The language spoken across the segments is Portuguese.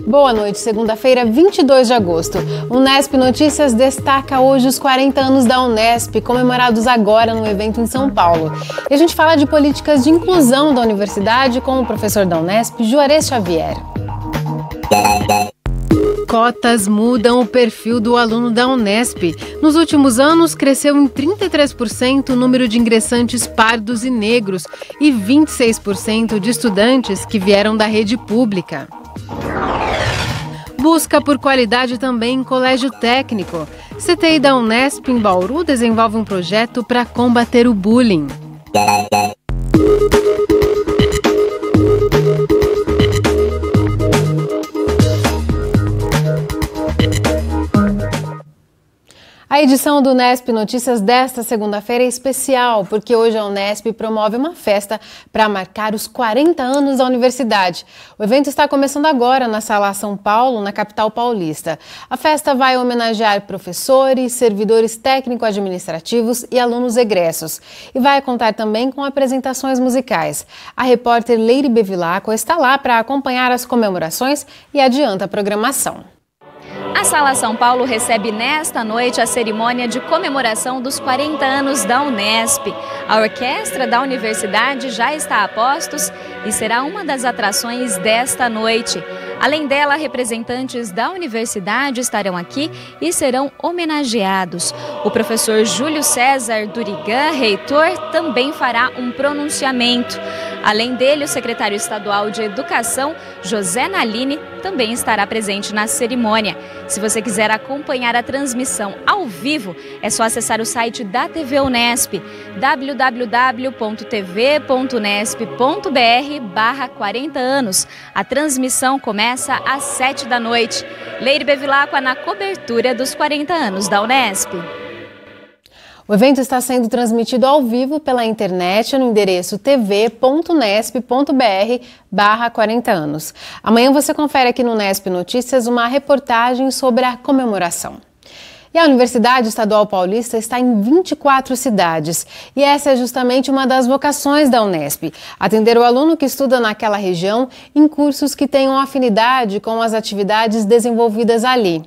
Boa noite, segunda-feira, 22 de agosto. O Unesp Notícias destaca hoje os 40 anos da Unesp, comemorados agora no evento em São Paulo. E a gente fala de políticas de inclusão da universidade com o professor da Unesp, Juarez Xavier. Cotas mudam o perfil do aluno da Unesp. Nos últimos anos, cresceu em 33% o número de ingressantes pardos e negros e 26% de estudantes que vieram da rede pública. Busca por qualidade também em colégio técnico. CTI da Unesp em Bauru desenvolve um projeto para combater o bullying. A edição do Unesp Notícias desta segunda-feira é especial, porque hoje a Unesp promove uma festa para marcar os 40 anos da universidade. O evento está começando agora na Sala São Paulo, na capital paulista. A festa vai homenagear professores, servidores técnico-administrativos e alunos egressos. E vai contar também com apresentações musicais. A repórter Leire Bevilacqua está lá para acompanhar as comemorações e adianta a programação. A Sala São Paulo recebe nesta noite a cerimônia de comemoração dos 40 anos da Unesp. A orquestra da universidade já está a postos e será uma das atrações desta noite. Além dela, representantes da universidade estarão aqui e serão homenageados. O professor Júlio César Durigan, reitor, também fará um pronunciamento. Além dele, o secretário estadual de Educação, José Nalini, também estará presente na cerimônia. Se você quiser acompanhar a transmissão ao vivo, é só acessar o site da TV Unesp, www.tv.unesp.br/40 anos. A transmissão começa às 7 da noite. Leire Bevilacqua na cobertura dos 40 anos da Unesp. O evento está sendo transmitido ao vivo pela internet no endereço tv.unesp.br/40 anos. Amanhã você confere aqui no Unesp Notícias uma reportagem sobre a comemoração. E a Universidade Estadual Paulista está em 24 cidades. E essa é justamente uma das vocações da Unesp: atender o aluno que estuda naquela região em cursos que tenham afinidade com as atividades desenvolvidas ali.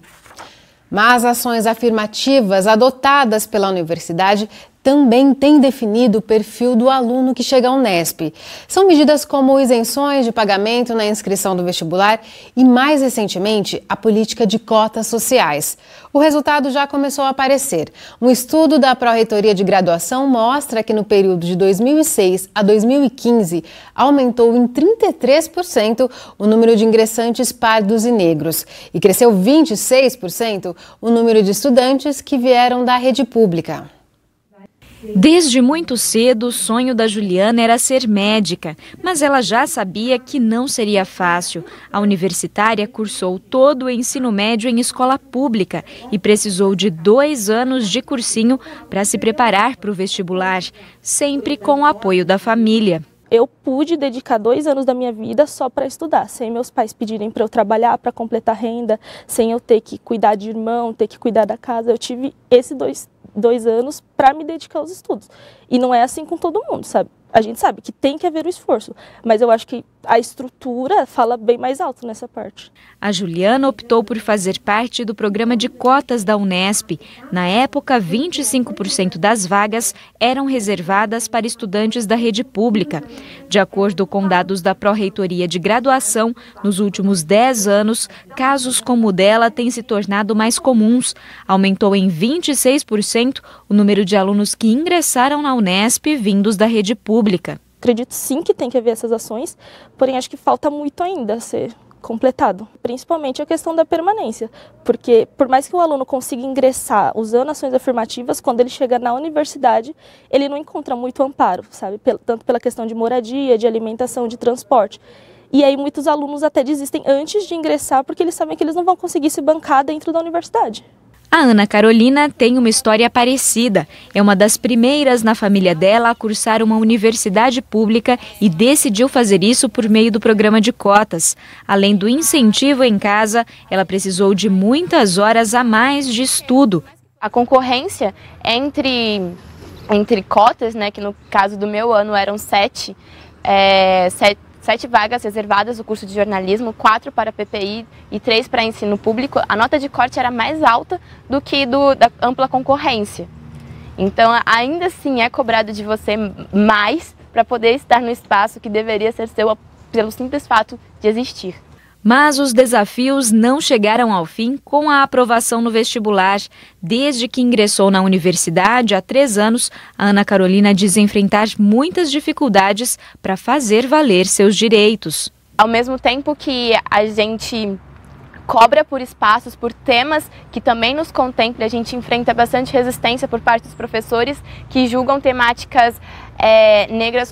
Mas ações afirmativas adotadas pela universidade também têm definido o perfil do aluno que chega à Unesp. São medidas como isenções de pagamento na inscrição do vestibular e, mais recentemente, a política de cotas sociais. O resultado já começou a aparecer. Um estudo da Pró-Reitoria de Graduação mostra que no período de 2006 a 2015 aumentou em 33% o número de ingressantes pardos e negros e cresceu 26% o número de estudantes que vieram da rede pública. Desde muito cedo, o sonho da Juliana era ser médica, mas ela já sabia que não seria fácil. A universitária cursou todo o ensino médio em escola pública e precisou de 2 anos de cursinho para se preparar para o vestibular, sempre com o apoio da família. Eu pude dedicar 2 anos da minha vida só para estudar, sem meus pais pedirem para eu trabalhar, para completar renda, sem eu ter que cuidar de irmão, ter que cuidar da casa. Eu tive esses dois anos para me dedicar aos estudos. E não é assim com todo mundo, sabe? A gente sabe que tem que haver o esforço, mas eu acho que a estrutura fala bem mais alto nessa parte. A Juliana optou por fazer parte do programa de cotas da Unesp. Na época, 25% das vagas eram reservadas para estudantes da rede pública. De acordo com dados da Pró-Reitoria de Graduação, nos últimos 10 anos, casos como o dela têm se tornado mais comuns. Aumentou em 26% o número de alunos que ingressaram na Unesp vindos da rede pública. Acredito sim que tem que haver essas ações, porém acho que falta muito ainda a ser completado. Principalmente a questão da permanência, porque por mais que o aluno consiga ingressar usando ações afirmativas, quando ele chega na universidade, ele não encontra muito amparo, sabe? Tanto pela questão de moradia, de alimentação, de transporte. E aí muitos alunos até desistem antes de ingressar porque eles sabem que eles não vão conseguir se bancar dentro da universidade. A Ana Carolina tem uma história parecida. É uma das primeiras na família dela a cursar uma universidade pública e decidiu fazer isso por meio do programa de cotas. Além do incentivo em casa, ela precisou de muitas horas a mais de estudo. A concorrência entre cotas, né, que no caso do meu ano eram 7 7 vagas reservadas no curso de jornalismo, 4 para PPI e 3 para ensino público, a nota de corte era mais alta do que da ampla concorrência. Então, ainda assim é cobrado de você mais para poder estar no espaço que deveria ser seu pelo simples fato de existir. Mas os desafios não chegaram ao fim com a aprovação no vestibular. Desde que ingressou na universidade há 3 anos, a Ana Carolina diz enfrentar muitas dificuldades para fazer valer seus direitos. Ao mesmo tempo que a gente cobra por espaços, por temas que também nos contemplem, a gente enfrenta bastante resistência por parte dos professores que julgam temáticas negras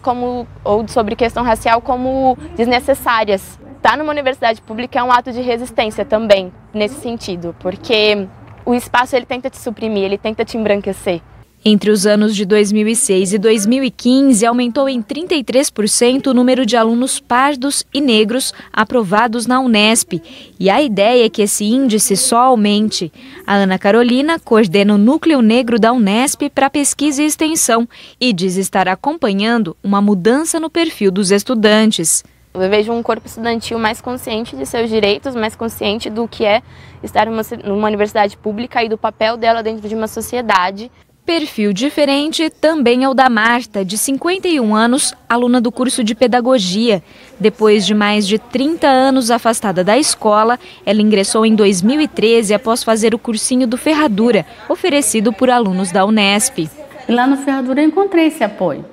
ou sobre questão racial como desnecessárias. Estar numa universidade pública é um ato de resistência também, nesse sentido, porque o espaço ele tenta te suprimir, ele tenta te embranquecer. Entre os anos de 2006 e 2015, aumentou em 33% o número de alunos pardos e negros aprovados na Unesp. E a ideia é que esse índice só aumente. A Ana Carolina coordena o Núcleo Negro da Unesp para pesquisa e extensão e diz estar acompanhando uma mudança no perfil dos estudantes. Eu vejo um corpo estudantil mais consciente de seus direitos, mais consciente do que é estar numa universidade pública e do papel dela dentro de uma sociedade. Perfil diferente também é o da Marta, de 51 anos, aluna do curso de Pedagogia. Depois de mais de 30 anos afastada da escola, ela ingressou em 2013 após fazer o cursinho do Ferradura, oferecido por alunos da Unesp. E lá no Ferradura eu encontrei esse apoio.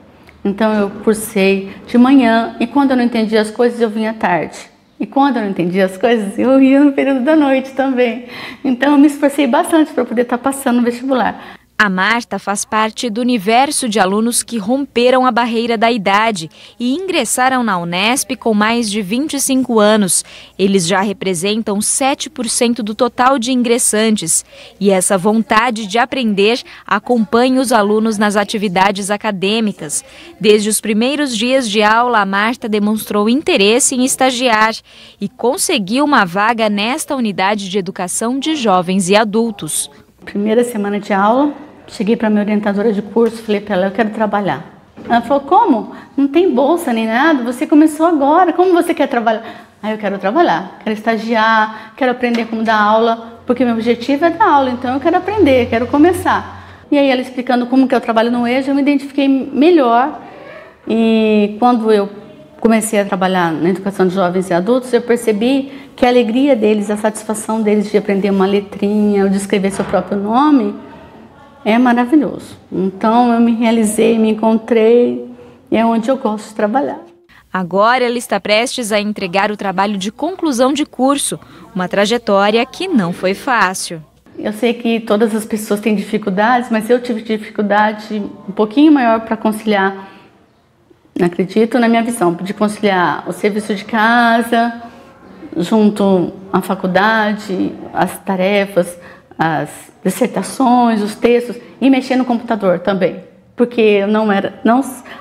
Então eu cursei de manhã e quando eu não entendia as coisas eu vinha à tarde. E quando eu não entendia as coisas eu ia no período da noite também. Então eu me esforcei bastante para poder estar passando no vestibular. A Marta faz parte do universo de alunos que romperam a barreira da idade e ingressaram na Unesp com mais de 25 anos. Eles já representam 7% do total de ingressantes. E essa vontade de aprender acompanha os alunos nas atividades acadêmicas. Desde os primeiros dias de aula, a Marta demonstrou interesse em estagiar e conseguiu uma vaga nesta unidade de educação de jovens e adultos. Primeira semana de aula, cheguei para minha orientadora de curso, falei para ela, eu quero trabalhar. Ela falou, como? Não tem bolsa nem nada, você começou agora, como você quer trabalhar? Aí eu quero trabalhar, quero estagiar, quero aprender como dar aula, porque meu objetivo é dar aula, então eu quero aprender, quero começar. E aí ela explicando como que eu trabalho no EJA, eu me identifiquei melhor. E quando eu comecei a trabalhar na educação de jovens e adultos, eu percebi que a alegria deles, a satisfação deles de aprender uma letrinha, ou de escrever seu próprio nome, é maravilhoso. Então eu me realizei, me encontrei, e é onde eu gosto de trabalhar. Agora ela está prestes a entregar o trabalho de conclusão de curso, uma trajetória que não foi fácil. Eu sei que todas as pessoas têm dificuldades, mas eu tive dificuldade um pouquinho maior para conciliar, acredito na minha visão, de conciliar o serviço de casa, junto à faculdade, as tarefas, as dissertações, os textos, e mexer no computador também. Porque eu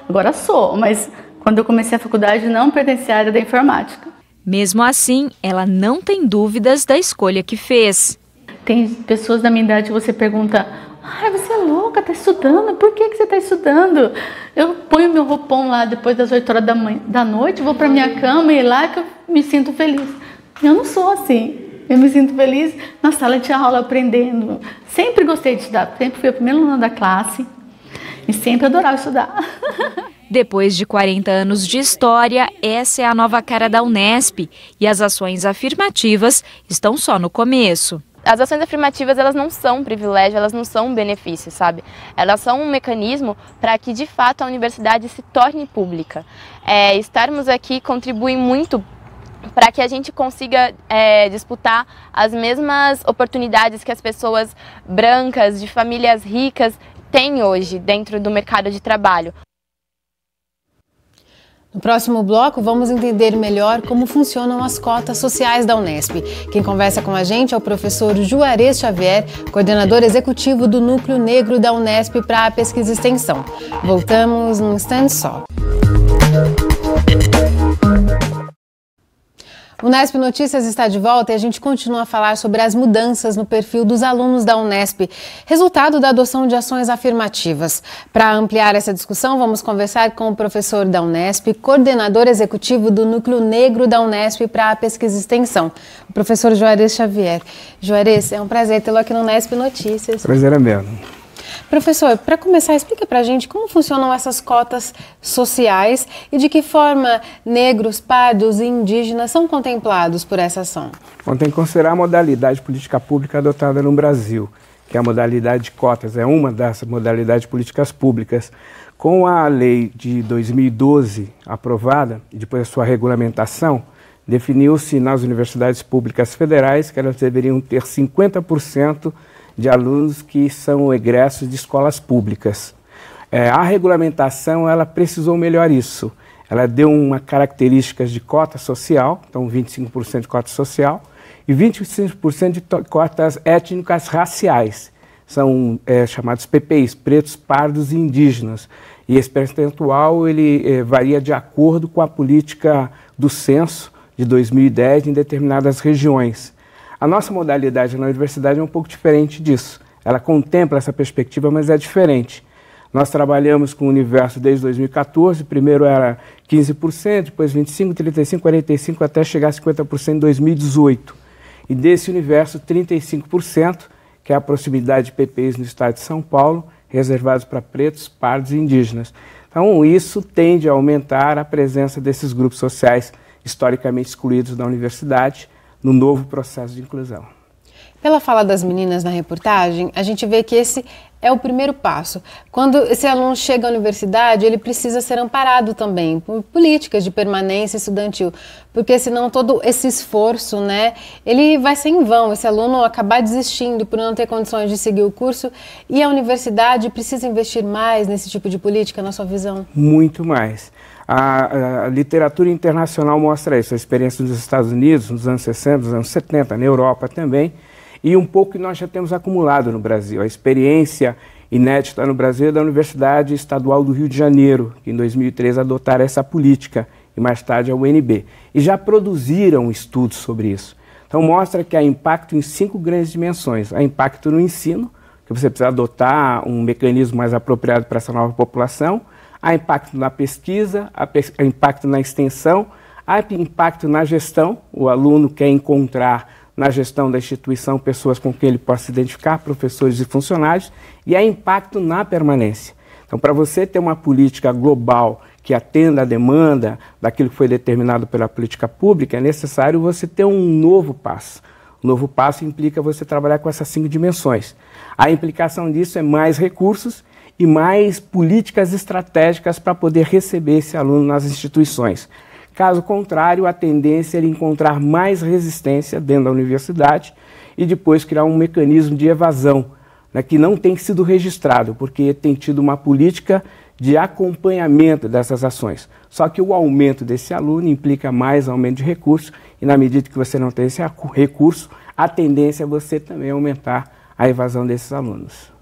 agora sou, mas quando eu comecei a faculdade não pertencia à área da informática. Mesmo assim, ela não tem dúvidas da escolha que fez. Tem pessoas da minha idade que você pergunta, você é louca, está estudando, por que você está estudando? Eu ponho meu roupão lá depois das 8 horas da noite, vou para minha cama e lá que eu me sinto feliz. Eu não sou assim, eu me sinto feliz na sala de aula, aprendendo. Sempre gostei de estudar, sempre fui a primeira aluna da classe e sempre adorava estudar. Depois de 40 anos de história, essa é a nova cara da Unesp e as ações afirmativas estão só no começo. As ações afirmativas, elas não são um privilégio, elas não são um benefício, sabe? Elas são um mecanismo para que, de fato, a universidade se torne pública. Estarmos aqui contribui muito para que a gente consiga disputar as mesmas oportunidades que as pessoas brancas, de famílias ricas, têm hoje dentro do mercado de trabalho. No próximo bloco, vamos entender melhor como funcionam as cotas sociais da Unesp. Quem conversa com a gente é o professor Juarez Xavier, coordenador executivo do Núcleo Negro da Unesp para a Pesquisa e Extensão. Voltamos num instante só. O Unesp Notícias está de volta e a gente continua a falar sobre as mudanças no perfil dos alunos da Unesp, resultado da adoção de ações afirmativas. Para ampliar essa discussão, vamos conversar com o professor da Unesp, coordenador executivo do Núcleo Negro da Unesp para a Pesquisa e Extensão, o professor Juarez Xavier. Juarez, é um prazer tê-lo aqui no Unesp Notícias. Prazer é meu. Professor, para começar, explica para a gente como funcionam essas cotas sociais e de que forma negros, pardos e indígenas são contemplados por essa ação. Bom, tem que considerar a modalidade política pública adotada no Brasil, que é a modalidade de cotas, é uma das modalidades de políticas públicas. Com a lei de 2012 aprovada, e depois a sua regulamentação, definiu-se nas universidades públicas federais que elas deveriam ter 50% de alunos que são egressos de escolas públicas. A regulamentação, ela precisou melhorar isso. Ela deu uma características de cota social, então 25% de cota social, e 25% de cotas étnicas raciais. São chamados PPIs, pretos, pardos e indígenas. E esse percentual ele varia de acordo com a política do censo de 2010 em determinadas regiões. A nossa modalidade na universidade é um pouco diferente disso. Ela contempla essa perspectiva, mas é diferente. Nós trabalhamos com o universo desde 2014, primeiro era 15%, depois 25%, 35%, 45%, até chegar a 50% em 2018. E desse universo, 35%, que é a proximidade de PPIs no estado de São Paulo, reservados para pretos, pardos e indígenas. Então, isso tende a aumentar a presença desses grupos sociais historicamente excluídos da universidade, no novo processo de inclusão. Pela fala das meninas na reportagem, a gente vê que esse é o primeiro passo. Quando esse aluno chega à universidade, ele precisa ser amparado também por políticas de permanência estudantil, porque senão todo esse esforço, ele vai ser em vão, esse aluno acabar desistindo por não ter condições de seguir o curso, e a universidade precisa investir mais nesse tipo de política, na sua visão? Muito mais. A literatura internacional mostra isso, a experiência dos Estados Unidos, nos anos 60, nos anos 70, na Europa também, e um pouco que nós já temos acumulado no Brasil. A experiência inédita no Brasil é da Universidade Estadual do Rio de Janeiro, que em 2003 adotaram essa política, e mais tarde a UNB. E já produziram estudos sobre isso. Então mostra que há impacto em 5 grandes dimensões. Há impacto no ensino, que você precisa adotar um mecanismo mais apropriado para essa nova população. Há impacto na pesquisa, há impacto na extensão, há impacto na gestão. O aluno quer encontrar na gestão da instituição pessoas com quem ele possa se identificar, professores e funcionários, e há impacto na permanência. Então, para você ter uma política global que atenda à demanda daquilo que foi determinado pela política pública, é necessário você ter um novo passo. O novo passo implica você trabalhar com essas 5 dimensões. A implicação disso é mais recursos e mais políticas estratégicas para poder receber esse aluno nas instituições. Caso contrário, a tendência é ele encontrar mais resistência dentro da universidade e depois criar um mecanismo de evasão, que não tem sido registrado, porque tem tido uma política de acompanhamento dessas ações. Só que o aumento desse aluno implica mais aumento de recursos e na medida que você não tem esse recurso, a tendência é você também aumentar a evasão desses alunos.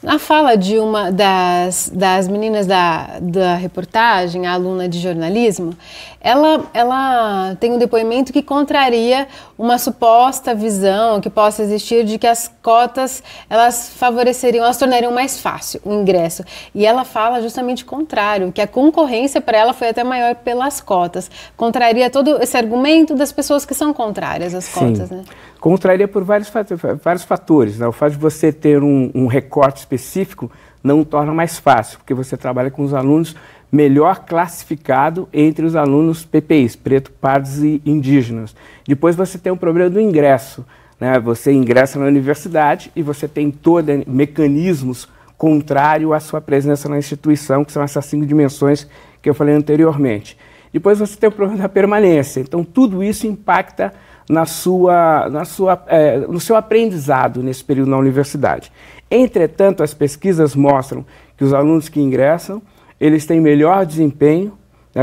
Na fala de uma das meninas da reportagem, a aluna de jornalismo, ela tem um depoimento que contraria uma suposta visão que possa existir de que as cotas, elas tornariam mais fácil o ingresso. E ela fala justamente o contrário, que a concorrência para ela foi até maior pelas cotas. Contraria todo esse argumento das pessoas que são contrárias às cotas, né? Contraria por vários fatores. O fato de você ter um recorte específico não torna mais fácil, porque você trabalha com os alunos melhor classificados entre os alunos PPIs, preto, pardos e indígenas. Depois você tem o problema do ingresso. Você ingressa na universidade e você tem todos mecanismos contrários à sua presença na instituição, que são essas 5 dimensões que eu falei anteriormente. Depois você tem o problema da permanência. Então tudo isso impacta no seu aprendizado nesse período na universidade. Entretanto, as pesquisas mostram que os alunos que ingressam, eles têm melhor desempenho,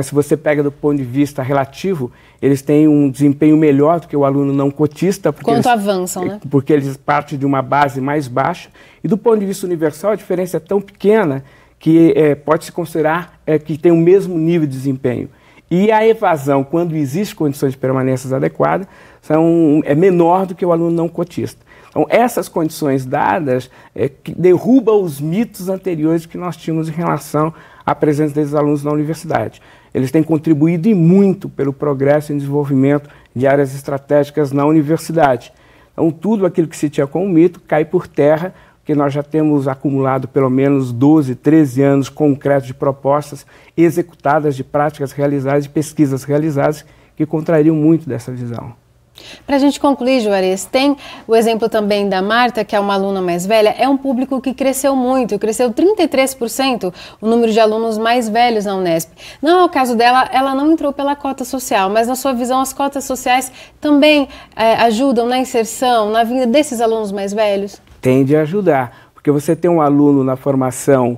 se você pega do ponto de vista relativo, eles têm um desempenho melhor do que o aluno não cotista. Quanto avançam, Porque eles partem de uma base mais baixa. E do ponto de vista universal, a diferença é tão pequena que pode-se considerar que tem o mesmo nível de desempenho. E a evasão, quando existe condições de permanência adequadas, é menor do que o aluno não cotista. Então, essas condições dadas que derrubam os mitos anteriores que nós tínhamos em relação à presença desses alunos na universidade. Eles têm contribuído e muito pelo progresso e desenvolvimento de áreas estratégicas na universidade. Então, tudo aquilo que se tinha como mito cai por terra, porque nós já temos acumulado pelo menos 12, 13 anos concretos de propostas executadas, de práticas realizadas, de pesquisas realizadas, que contrariam muito dessa visão. Para a gente concluir, Juarez, tem o exemplo também da Marta, que é uma aluna mais velha, é um público que cresceu muito, cresceu 33% o número de alunos mais velhos na Unesp. Não é o caso dela, ela não entrou pela cota social, mas na sua visão as cotas sociais também ajudam na inserção, na vinda desses alunos mais velhos? Tende a ajudar, porque você tem um aluno na formação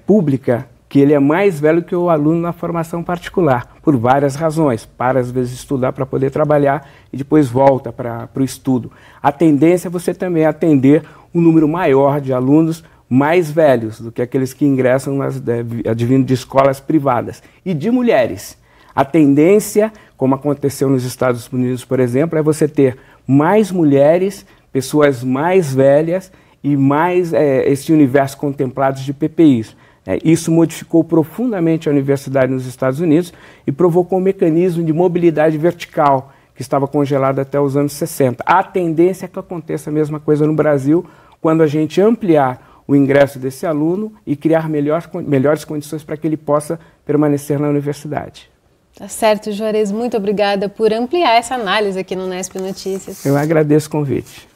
pública que ele é mais velho que o aluno na formação particular, por várias razões. Para, às vezes, estudar para poder trabalhar e depois volta para o estudo. A tendência é você também atender um número maior de alunos mais velhos do que aqueles que ingressam advindo de escolas privadas. E de mulheres. A tendência, como aconteceu nos Estados Unidos, por exemplo, é você ter mais mulheres, pessoas mais velhas e mais esse universo contemplado de PPIs. Isso modificou profundamente a universidade nos Estados Unidos e provocou um mecanismo de mobilidade vertical que estava congelado até os anos 60. A tendência é que aconteça a mesma coisa no Brasil quando a gente ampliar o ingresso desse aluno e criar melhores condições para que ele possa permanecer na universidade. Tá certo, Juarez. Muito obrigada por ampliar essa análise aqui no Unesp Notícias. Eu agradeço o convite.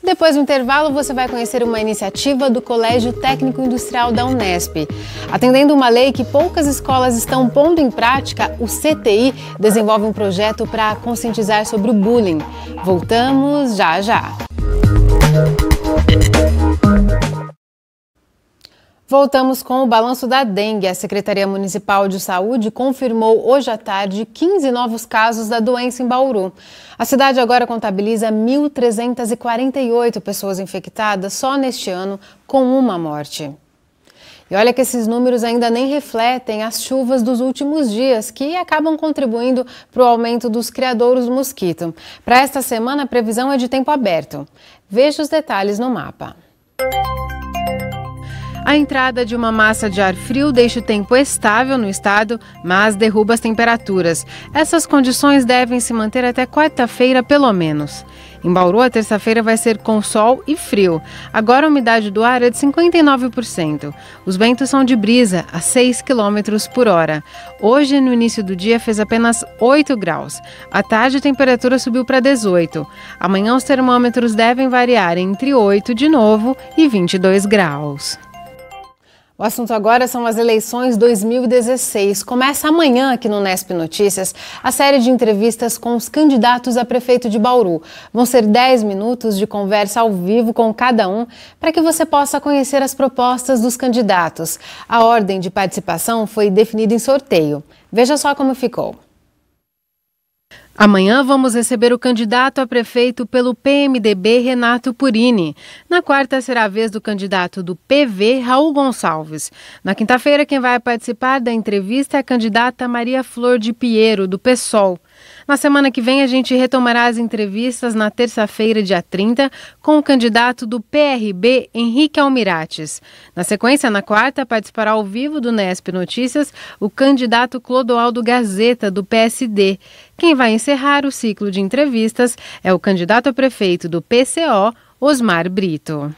Depois do intervalo, você vai conhecer uma iniciativa do Colégio Técnico Industrial da Unesp. Atendendo uma lei que poucas escolas estão pondo em prática, o CTI desenvolve um projeto para conscientizar sobre o bullying. Voltamos já já. Voltamos com o balanço da dengue. A Secretaria Municipal de Saúde confirmou hoje à tarde 15 novos casos da doença em Bauru. A cidade agora contabiliza 1.348 pessoas infectadas só neste ano, com uma morte. E olha que esses números ainda nem refletem as chuvas dos últimos dias, que acabam contribuindo para o aumento dos criadouros do mosquito. Para esta semana, a previsão é de tempo aberto. Veja os detalhes no mapa. A entrada de uma massa de ar frio deixa o tempo estável no estado, mas derruba as temperaturas. Essas condições devem se manter até quarta-feira, pelo menos. Em Bauru, a terça-feira vai ser com sol e frio. Agora a umidade do ar é de 59%. Os ventos são de brisa, a 6 km por hora. Hoje, no início do dia, fez apenas 8 graus. À tarde, a temperatura subiu para 18. Amanhã, os termômetros devem variar entre 8 de novo e 22 graus. O assunto agora são as eleições 2016. Começa amanhã aqui no Unesp Notícias a série de entrevistas com os candidatos a prefeito de Bauru. Vão ser 10 minutos de conversa ao vivo com cada um para que você possa conhecer as propostas dos candidatos. A ordem de participação foi definida em sorteio. Veja só como ficou. Amanhã vamos receber o candidato a prefeito pelo PMDB, Renato Purini. Na quarta será a vez do candidato do PV, Raul Gonçalves. Na quinta-feira, quem vai participar da entrevista é a candidata Maria Flor de Piero, do PSOL. Na semana que vem, a gente retomará as entrevistas na terça-feira, dia 30, com o candidato do PRB, Henrique Almirates. Na sequência, na quarta, participará ao vivo do Unesp Notícias o candidato Clodoaldo Gazeta, do PSD. Quem vai encerrar o ciclo de entrevistas é o candidato a prefeito do PCO, Osmar Brito.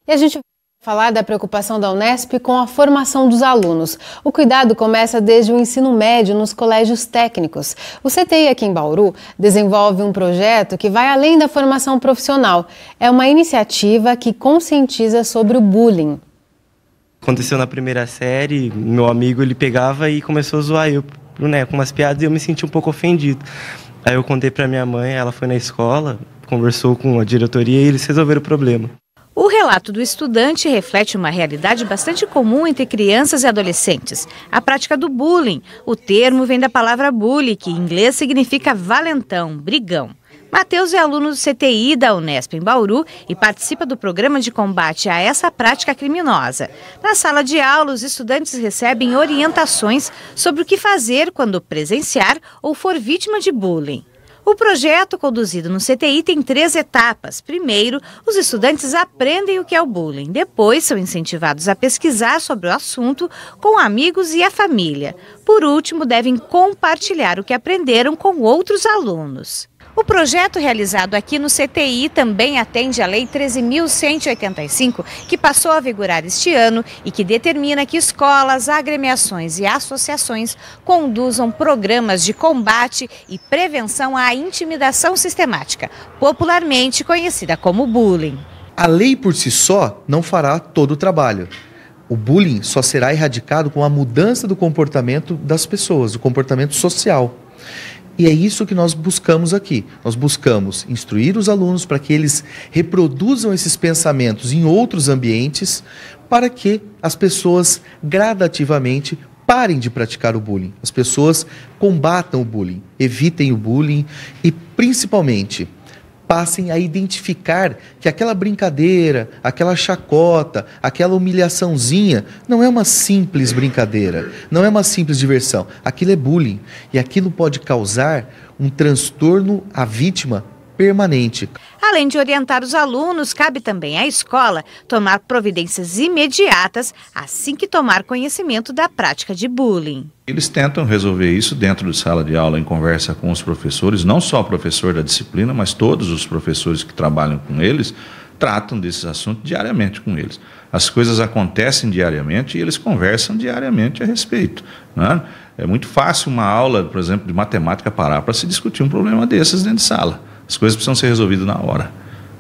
E a gente vai falar da preocupação da Unesp com a formação dos alunos. O cuidado começa desde o ensino médio nos colégios técnicos. O CTI aqui em Bauru desenvolve um projeto que vai além da formação profissional. É uma iniciativa que conscientiza sobre o bullying. Aconteceu na primeira série, meu amigo ele pegava e começou a zoar eu, né, com umas piadas, e eu me senti um pouco ofendido. Aí eu contei para minha mãe, ela foi na escola, conversou com a diretoria e eles resolveram o problema. O relato do estudante reflete uma realidade bastante comum entre crianças e adolescentes, a prática do bullying. O termo vem da palavra bully, que em inglês significa valentão, brigão. Matheus é aluno do CTI da Unesp em Bauru e participa do programa de combate a essa prática criminosa. Na sala de aula, os estudantes recebem orientações sobre o que fazer quando presenciar ou for vítima de bullying. O projeto conduzido no CTI tem 3 etapas. Primeiro, os estudantes aprendem o que é o bullying. Depois, são incentivados a pesquisar sobre o assunto com amigos e a família. Por último, devem compartilhar o que aprenderam com outros alunos. O projeto realizado aqui no CTI também atende à Lei 13.185, que passou a vigorar este ano e que determina que escolas, agremiações e associações conduzam programas de combate e prevenção à intimidação sistemática, popularmente conhecida como bullying. A lei por si só não fará todo o trabalho. O bullying só será erradicado com a mudança do comportamento das pessoas, do comportamento social. E é isso que nós buscamos aqui. Nós buscamos instruir os alunos para que eles reproduzam esses pensamentos em outros ambientes, para que as pessoas gradativamente parem de praticar o bullying. As pessoas combatam o bullying, evitem o bullying e, principalmente, passem a identificar que aquela brincadeira, aquela chacota, aquela humilhaçãozinha não é uma simples brincadeira, não é uma simples diversão. Aquilo é bullying e aquilo pode causar um transtorno à vítima permanente. Além de orientar os alunos, cabe também à escola tomar providências imediatas assim que tomar conhecimento da prática de bullying. Eles tentam resolver isso dentro de sala de aula, em conversa com os professores, não só o professor da disciplina, mas todos os professores que trabalham com eles, tratam desses assuntos diariamente com eles. As coisas acontecem diariamente e eles conversam diariamente a respeito, né? É muito fácil uma aula, por exemplo, de matemática parar para se discutir um problema desses dentro de sala. As coisas precisam ser resolvidas na hora.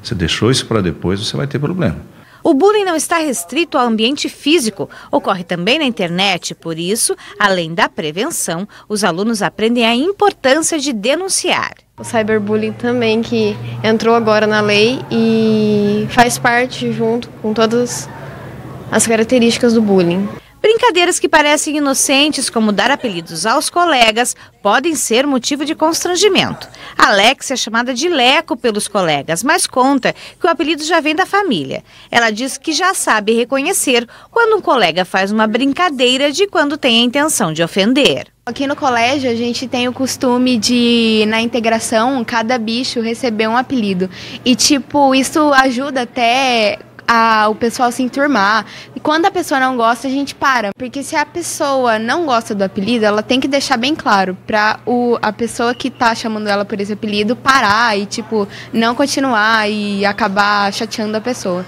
Você deixou isso para depois, você vai ter problema. O bullying não está restrito ao ambiente físico, ocorre também na internet. Por isso, além da prevenção, os alunos aprendem a importância de denunciar. O cyberbullying também, que entrou agora na lei e faz parte junto com todas as características do bullying. Brincadeiras que parecem inocentes, como dar apelidos aos colegas, podem ser motivo de constrangimento. Alex é chamada de Leco pelos colegas, mas conta que o apelido já vem da família. Ela diz que já sabe reconhecer quando um colega faz uma brincadeira de quando tem a intenção de ofender. Aqui no colégio a gente tem o costume de, na integração, cada bicho receber um apelido. E tipo, isso ajuda até o pessoal se enturmar. E quando a pessoa não gosta, a gente para. Porque se a pessoa não gosta do apelido, ela tem que deixar bem claro pra a pessoa que tá chamando ela por esse apelido parar e, tipo, não continuar e acabar chateando a pessoa.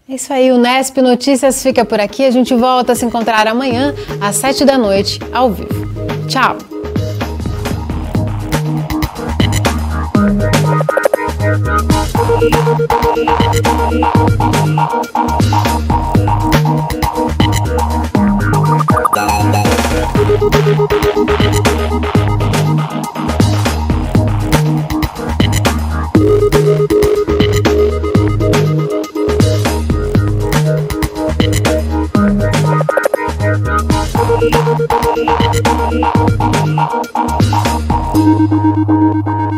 É isso aí, o Unesp Notícias fica por aqui. A gente volta a se encontrar amanhã às 7 da noite, ao vivo. Tchau!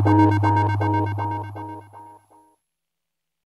Thank you.